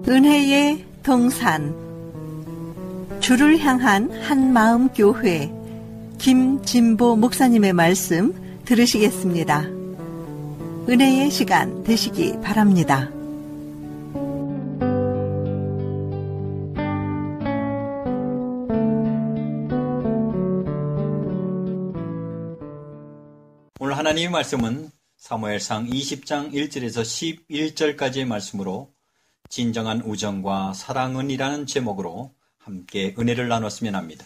은혜의 동산 주를 향한 한마음 교회 김진보 목사님의 말씀 들으시겠습니다. 은혜의 시간 되시기 바랍니다. 오늘 하나님의 말씀은 사무엘상 20장 1절에서 11절까지의 말씀으로 진정한 우정과 사랑은이라는 제목으로 함께 은혜를 나눴으면 합니다.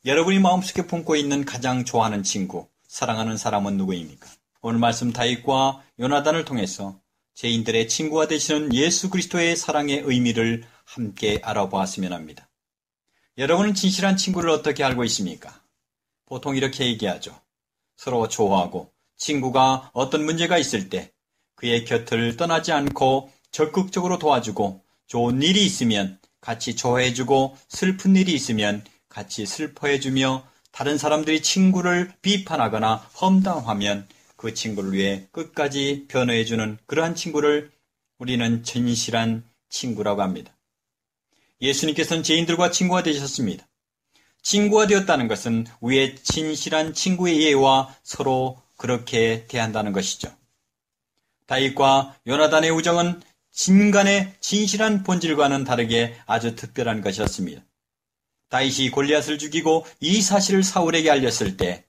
여러분이 마음속에 품고 있는 가장 좋아하는 친구, 사랑하는 사람은 누구입니까? 오늘 말씀 다윗과 요나단을 통해서 죄인들의 친구가 되시는 예수 그리스도의 사랑의 의미를 함께 알아보았으면 합니다. 여러분은 진실한 친구를 어떻게 알고 있습니까? 보통 이렇게 얘기하죠. 서로 좋아하고 친구가 어떤 문제가 있을 때 그의 곁을 떠나지 않고 적극적으로 도와주고, 좋은 일이 있으면 같이 좋아해주고, 슬픈 일이 있으면 같이 슬퍼해주며, 다른 사람들이 친구를 비판하거나 험담하면 그 친구를 위해 끝까지 변호해주는 그러한 친구를 우리는 진실한 친구라고 합니다. 예수님께서는 죄인들과 친구가 되셨습니다. 친구가 되었다는 것은 우리의 진실한 친구의 예와 서로 그렇게 대한다는 것이죠. 다윗과 요나단의 우정은 인간의 진실한 본질과는 다르게 아주 특별한 것이었습니다. 다윗이 골리앗을 죽이고 이 사실을 사울에게 알렸을 때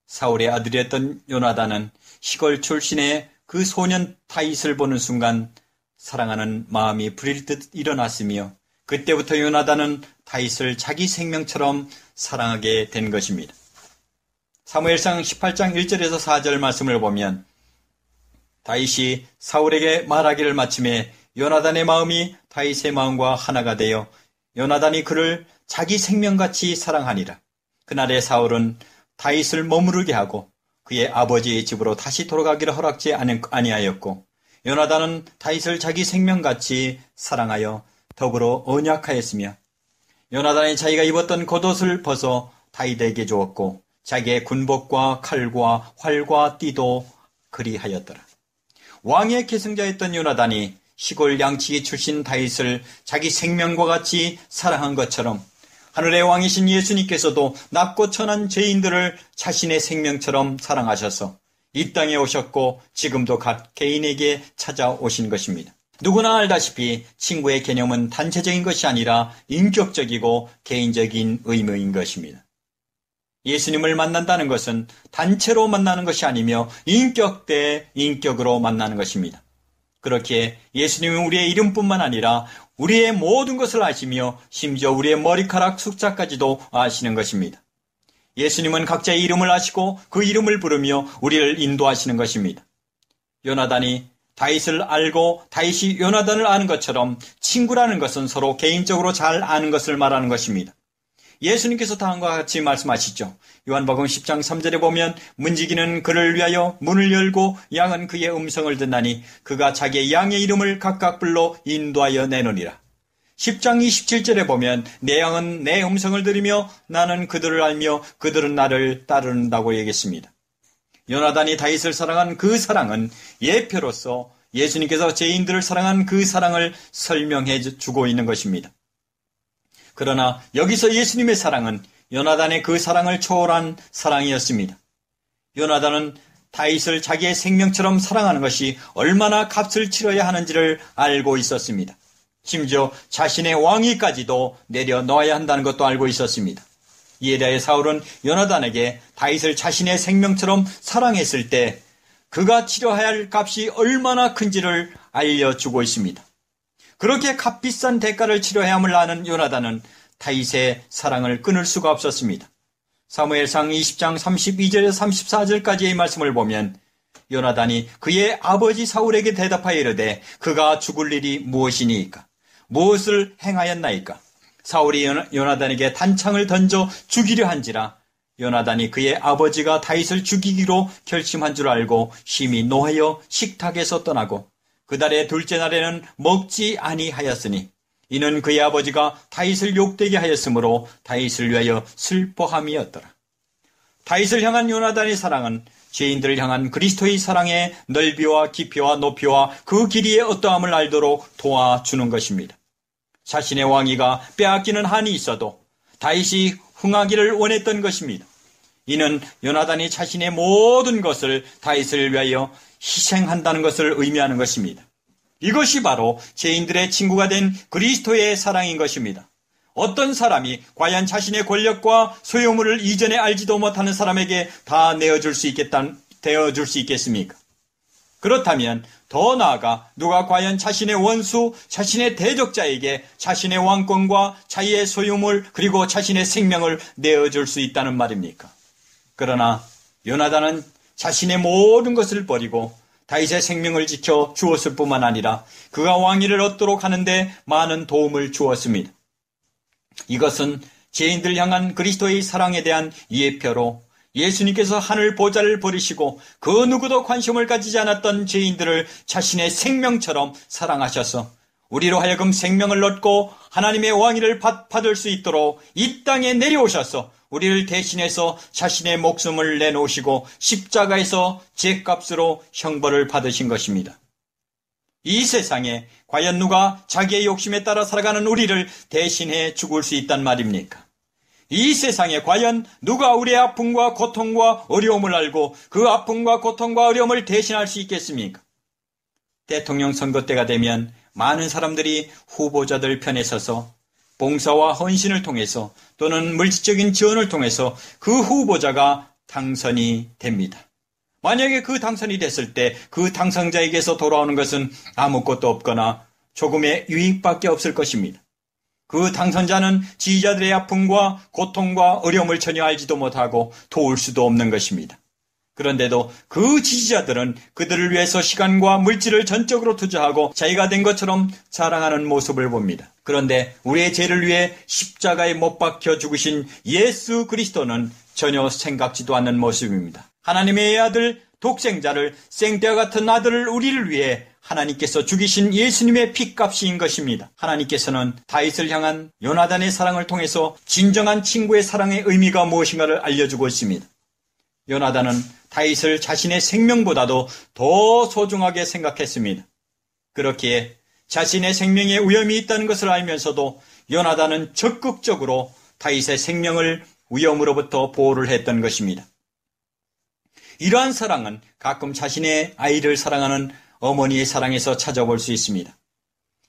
사울의 아들이었던 요나단은 시골 출신의 그 소년 다윗을 보는 순간 사랑하는 마음이 불일 듯 일어났으며 그때부터 요나단은 다윗을 자기 생명처럼 사랑하게 된 것입니다. 사무엘상 18장 1절에서 4절 말씀을 보면 다윗이 사울에게 말하기를 마침에 요나단의 마음이 다윗의 마음과 하나가 되어 요나단이 그를 자기 생명같이 사랑하니라. 그날에 사울은 다윗을 머무르게 하고 그의 아버지의 집으로 다시 돌아가기를 허락지 아니하였고 요나단은 다윗을 자기 생명같이 사랑하여 더불어 언약하였으며 요나단이 자기가 입었던 겉옷을 벗어 다윗에게 주었고 자기의 군복과 칼과 활과 띠도 그리하였더라. 왕의 계승자였던 요나단이 시골 양치기 출신 다윗을 자기 생명과 같이 사랑한 것처럼 하늘의 왕이신 예수님께서도 낮고 천한 죄인들을 자신의 생명처럼 사랑하셔서 이 땅에 오셨고 지금도 각 개인에게 찾아오신 것입니다. 누구나 알다시피 친구의 개념은 단체적인 것이 아니라 인격적이고 개인적인 의무인 것입니다. 예수님을 만난다는 것은 단체로 만나는 것이 아니며 인격 대 인격으로 만나는 것입니다. 그렇게 예수님은 우리의 이름뿐만 아니라 우리의 모든 것을 아시며 심지어 우리의 머리카락 숫자까지도 아시는 것입니다. 예수님은 각자의 이름을 아시고 그 이름을 부르며 우리를 인도하시는 것입니다. 요나단이 다윗을 알고 다윗이 요나단을 아는 것처럼 친구라는 것은 서로 개인적으로 잘 아는 것을 말하는 것입니다. 예수님께서 다음과 같이 말씀하시죠. 요한복음 10장 3절에 보면 문지기는 그를 위하여 문을 열고 양은 그의 음성을 듣나니 그가 자기의 양의 이름을 각각 불러 인도하여 내노니라. 10장 27절에 보면 내 양은 내 음성을 들으며 나는 그들을 알며 그들은 나를 따른다고 얘기했습니다. 요나단이 다윗을 사랑한 그 사랑은 예표로서 예수님께서 죄인들을 사랑한 그 사랑을 설명해 주고 있는 것입니다. 그러나 여기서 예수님의 사랑은 요나단의 그 사랑을 초월한 사랑이었습니다. 요나단은 다윗을 자기의 생명처럼 사랑하는 것이 얼마나 값을 치러야 하는지를 알고 있었습니다. 심지어 자신의 왕위까지도 내려놓아야 한다는 것도 알고 있었습니다. 이에 대해 사울은 요나단에게 다윗을 자신의 생명처럼 사랑했을 때 그가 치러야 할 값이 얼마나 큰지를 알려주고 있습니다. 그렇게 값비싼 대가를 치러야 함을 아는 요나단은 다윗의 사랑을 끊을 수가 없었습니다. 사무엘상 20장 32절에서 34절까지의 말씀을 보면 요나단이 그의 아버지 사울에게 대답하여 이르되 그가 죽을 일이 무엇이니이까? 무엇을 행하였나이까? 사울이 요나단에게 단창을 던져 죽이려 한지라 요나단이 그의 아버지가 다윗을 죽이기로 결심한 줄 알고 심히 노하여 식탁에서 떠나고 그 달의 둘째 날에는 먹지 아니하였으니 이는 그의 아버지가 다윗을 욕되게 하였으므로 다윗을 위하여 슬퍼함이었더라. 다윗을 향한 요나단의 사랑은 죄인들을 향한 그리스도의 사랑의 넓이와 깊이와 높이와 그 길이의 어떠함을 알도록 도와주는 것입니다. 자신의 왕위가 빼앗기는 한이 있어도 다윗이 흥하기를 원했던 것입니다. 이는 요나단이 자신의 모든 것을 다윗을 위하여 희생한다는 것을 의미하는 것입니다. 이것이 바로 죄인들의 친구가 된 그리스도의 사랑인 것입니다. 어떤 사람이 과연 자신의 권력과 소유물을 이전에 알지도 못하는 사람에게 다 되어줄 수 있겠습니까? 그렇다면 더 나아가 누가 과연 자신의 원수, 자신의 대적자에게 자신의 왕권과 자기의 소유물 그리고 자신의 생명을 내어줄 수 있다는 말입니까? 그러나 요나단은 자신의 모든 것을 버리고 다윗의 생명을 지켜 주었을 뿐만 아니라 그가 왕위를 얻도록 하는데 많은 도움을 주었습니다. 이것은 죄인들 향한 그리스도의 사랑에 대한 예표로 예수님께서 하늘 보좌를 버리시고 그 누구도 관심을 가지지 않았던 죄인들을 자신의 생명처럼 사랑하셔서 우리로 하여금 생명을 얻고 하나님의 왕위를 받을 수 있도록 이 땅에 내려오셔서 우리를 대신해서 자신의 목숨을 내놓으시고 십자가에서 죄값으로 형벌을 받으신 것입니다. 이 세상에 과연 누가 자기의 욕심에 따라 살아가는 우리를 대신해 죽을 수 있단 말입니까? 이 세상에 과연 누가 우리의 아픔과 고통과 어려움을 알고 그 아픔과 고통과 어려움을 대신할 수 있겠습니까? 대통령 선거 때가 되면 많은 사람들이 후보자들 편에 서서 봉사와 헌신을 통해서 또는 물질적인 지원을 통해서 그 후보자가 당선이 됩니다. 만약에 그 당선이 됐을 때 그 당선자에게서 돌아오는 것은 아무것도 없거나 조금의 유익밖에 없을 것입니다. 그 당선자는 지지자들의 아픔과 고통과 어려움을 전혀 알지도 못하고 도울 수도 없는 것입니다. 그런데도 그 지지자들은 그들을 위해서 시간과 물질을 전적으로 투자하고 자기가 된 것처럼 자랑하는 모습을 봅니다. 그런데 우리의 죄를 위해 십자가에 못 박혀 죽으신 예수 그리스도는 전혀 생각지도 않는 모습입니다. 하나님의 아들 독생자를 생떼와 같은 아들을 우리를 위해 하나님께서 죽이신 예수님의 핏값인 것입니다. 하나님께서는 다윗을 향한 요나단의 사랑을 통해서 진정한 친구의 사랑의 의미가 무엇인가를 알려주고 있습니다. 요나단은 다윗을 자신의 생명보다도 더 소중하게 생각했습니다. 그렇기에 자신의 생명에 위험이 있다는 것을 알면서도 요나단은 적극적으로 다윗의 생명을 위험으로부터 보호를 했던 것입니다. 이러한 사랑은 가끔 자신의 아이를 사랑하는 어머니의 사랑에서 찾아볼 수 있습니다.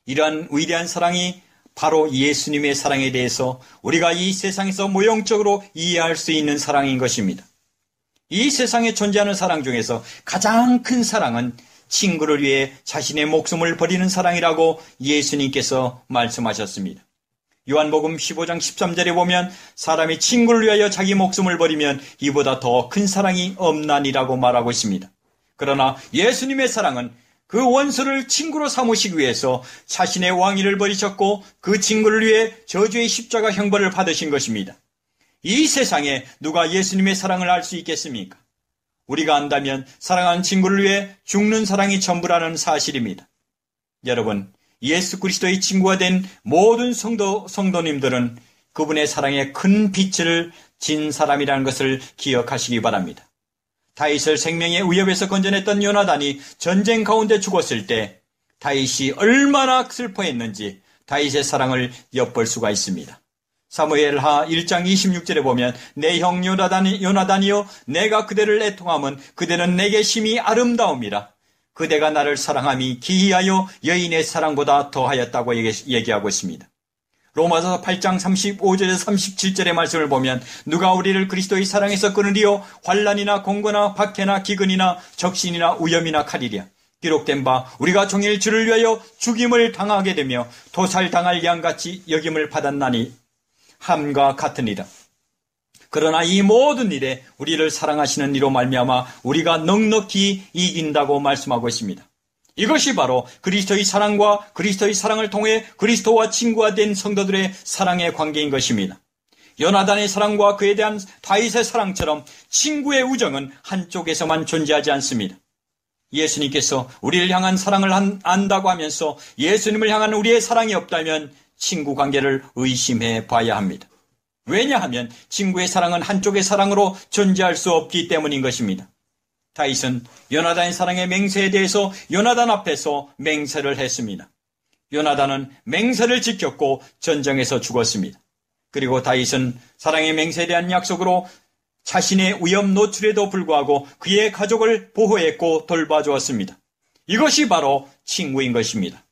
이러한 위대한 사랑이 바로 예수님의 사랑에 대해서 우리가 이 세상에서 모형적으로 이해할 수 있는 사랑인 것입니다. 이 세상에 존재하는 사랑 중에서 가장 큰 사랑은 친구를 위해 자신의 목숨을 버리는 사랑이라고 예수님께서 말씀하셨습니다. 요한복음 15장 13절에 보면 사람이 친구를 위하여 자기 목숨을 버리면 이보다 더 큰 사랑이 없나니라고 말하고 있습니다. 그러나 예수님의 사랑은 그 원수를 친구로 삼으시기 위해서 자신의 왕위를 버리셨고 그 친구를 위해 저주의 십자가 형벌을 받으신 것입니다. 이 세상에 누가 예수님의 사랑을 알 수 있겠습니까? 우리가 안다면 사랑하는 친구를 위해 죽는 사랑이 전부라는 사실입니다. 여러분, 예수 그리스도의 친구가 된 모든 성도님들은 그분의 사랑에 큰 빛을 진 사람이라는 것을 기억하시기 바랍니다. 다윗을 생명의 위협에서 건져냈던 요나단이 전쟁 가운데 죽었을 때 다윗이 얼마나 슬퍼했는지 다윗의 사랑을 엿볼 수가 있습니다. 사무엘하 1장 26절에 보면 내 형 요나단이여 내가 그대를 애통함은 그대는 내게 심히 아름다움이라 그대가 나를 사랑함이 기이하여 여인의 사랑보다 더하였다고 얘기하고 있습니다. 로마서 8장 35절에서 37절의 말씀을 보면 누가 우리를 그리스도의 사랑에서 끊으리요 환난이나 공고나 박해나 기근이나 적신이나 위험이나 칼이랴 기록된 바 우리가 종일 주를 위하여 죽임을 당하게 되며 도살당할 양같이 여김을 받았나니 함과 같으니라. 그러나 이 모든 일에 우리를 사랑하시는 이로 말미암아 우리가 넉넉히 이긴다고 말씀하고 있습니다. 이것이 바로 그리스도의 사랑과 그리스도의 사랑을 통해 그리스도와 친구가 된 성도들의 사랑의 관계인 것입니다. 요나단의 사랑과 그에 대한 다윗의 사랑처럼 친구의 우정은 한쪽에서만 존재하지 않습니다. 예수님께서 우리를 향한 사랑을 안다고 하면서 예수님을 향한 우리의 사랑이 없다면 친구 관계를 의심해 봐야 합니다. 왜냐하면 친구의 사랑은 한쪽의 사랑으로 존재할 수 없기 때문인 것입니다. 다윗은 요나단의 사랑의 맹세에 대해서 요나단 앞에서 맹세를 했습니다. 요나단은 맹세를 지켰고 전쟁에서 죽었습니다. 그리고 다윗은 사랑의 맹세에 대한 약속으로 자신의 위험 노출에도 불구하고 그의 가족을 보호했고 돌봐주었습니다. 이것이 바로 친구인 것입니다.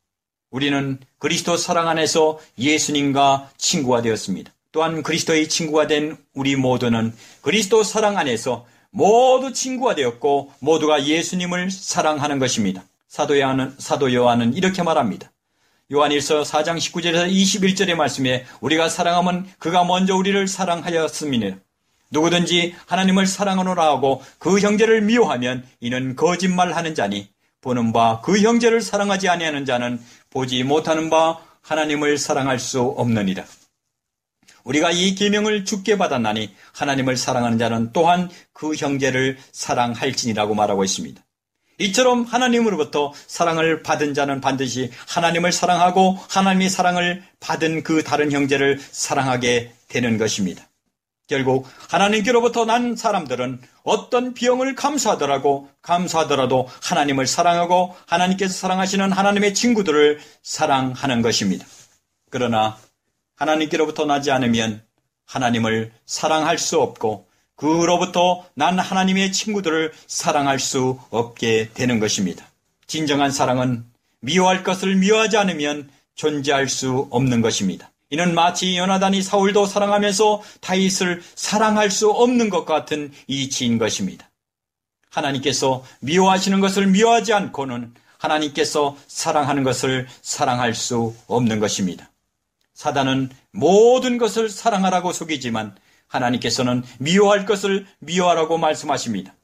우리는 그리스도 사랑 안에서 예수님과 친구가 되었습니다. 또한 그리스도의 친구가 된 우리 모두는 그리스도 사랑 안에서 모두 친구가 되었고 모두가 예수님을 사랑하는 것입니다. 사도 요한은 이렇게 말합니다. 요한일서 4장 19절에서 21절의 말씀에 우리가 사랑하면 그가 먼저 우리를 사랑하였음이니라. 누구든지 하나님을 사랑하노라 하고 그 형제를 미워하면 이는 거짓말하는 자니 보는 바 그 형제를 사랑하지 아니하는 자는 보지 못하는 바 하나님을 사랑할 수 없느니라. 우리가 이 계명을 주께 받았나니 하나님을 사랑하는 자는 또한 그 형제를 사랑할지니라고 말하고 있습니다. 이처럼 하나님으로부터 사랑을 받은 자는 반드시 하나님을 사랑하고 하나님의 사랑을 받은 그 다른 형제를 사랑하게 되는 것입니다. 결국 하나님께로부터 난 사람들은 어떤 비용을 감수하더라도 하나님을 사랑하고 하나님께서 사랑하시는 하나님의 친구들을 사랑하는 것입니다. 그러나 하나님께로부터 나지 않으면 하나님을 사랑할 수 없고 그로부터 난 하나님의 친구들을 사랑할 수 없게 되는 것입니다. 진정한 사랑은 미워할 것을 미워하지 않으면 존재할 수 없는 것입니다. 이는 마치 요나단이 사울도 사랑하면서 다윗을 사랑할 수 없는 것 같은 이치인 것입니다. 하나님께서 미워하시는 것을 미워하지 않고는 하나님께서 사랑하는 것을 사랑할 수 없는 것입니다. 사단은 모든 것을 사랑하라고 속이지만 하나님께서는 미워할 것을 미워하라고 말씀하십니다.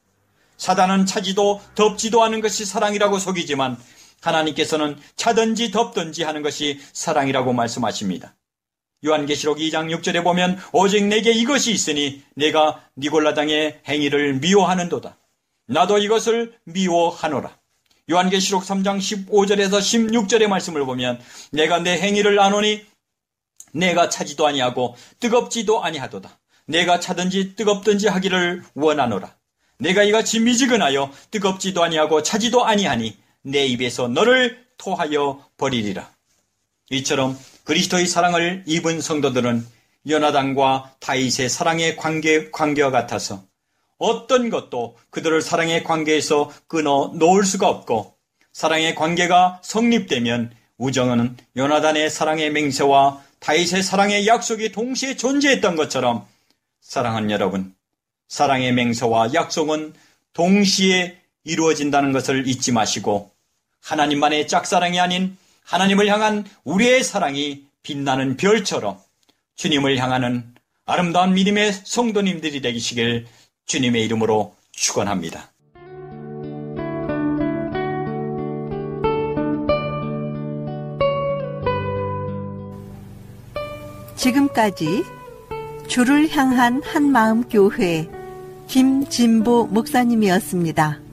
사단은 차지도 덥지도 않은 것이 사랑이라고 속이지만 하나님께서는 차든지 덥든지 하는 것이 사랑이라고 말씀하십니다. 요한계시록 2장 6절에 보면 오직 내게 이것이 있으니 내가 니골라당의 행위를 미워하는도다. 나도 이것을 미워하노라. 요한계시록 3장 15절에서 16절의 말씀을 보면 내가 내 행위를 아노니 내가 차지도 아니하고 뜨겁지도 아니하도다. 내가 차든지 뜨겁든지 하기를 원하노라. 내가 이같이 미지근하여 뜨겁지도 아니하고 차지도 아니하니 내 입에서 너를 토하여 버리리라. 이처럼 그리스도의 사랑을 입은 성도들은 요나단과 다윗의 사랑의 관계와 같아서 어떤 것도 그들을 사랑의 관계에서 끊어 놓을 수가 없고 사랑의 관계가 성립되면 우정은 요나단의 사랑의 맹세와 다윗의 사랑의 약속이 동시에 존재했던 것처럼 사랑하는 여러분, 사랑의 맹세와 약속은 동시에 이루어진다는 것을 잊지 마시고 하나님만의 짝사랑이 아닌 하나님을 향한 우리의 사랑이 빛나는 별처럼 주님을 향하는 아름다운 믿음의 성도님들이 되시길 주님의 이름으로 축원합니다. 지금까지 주를 향한 한마음 교회 김진보 목사님이었습니다.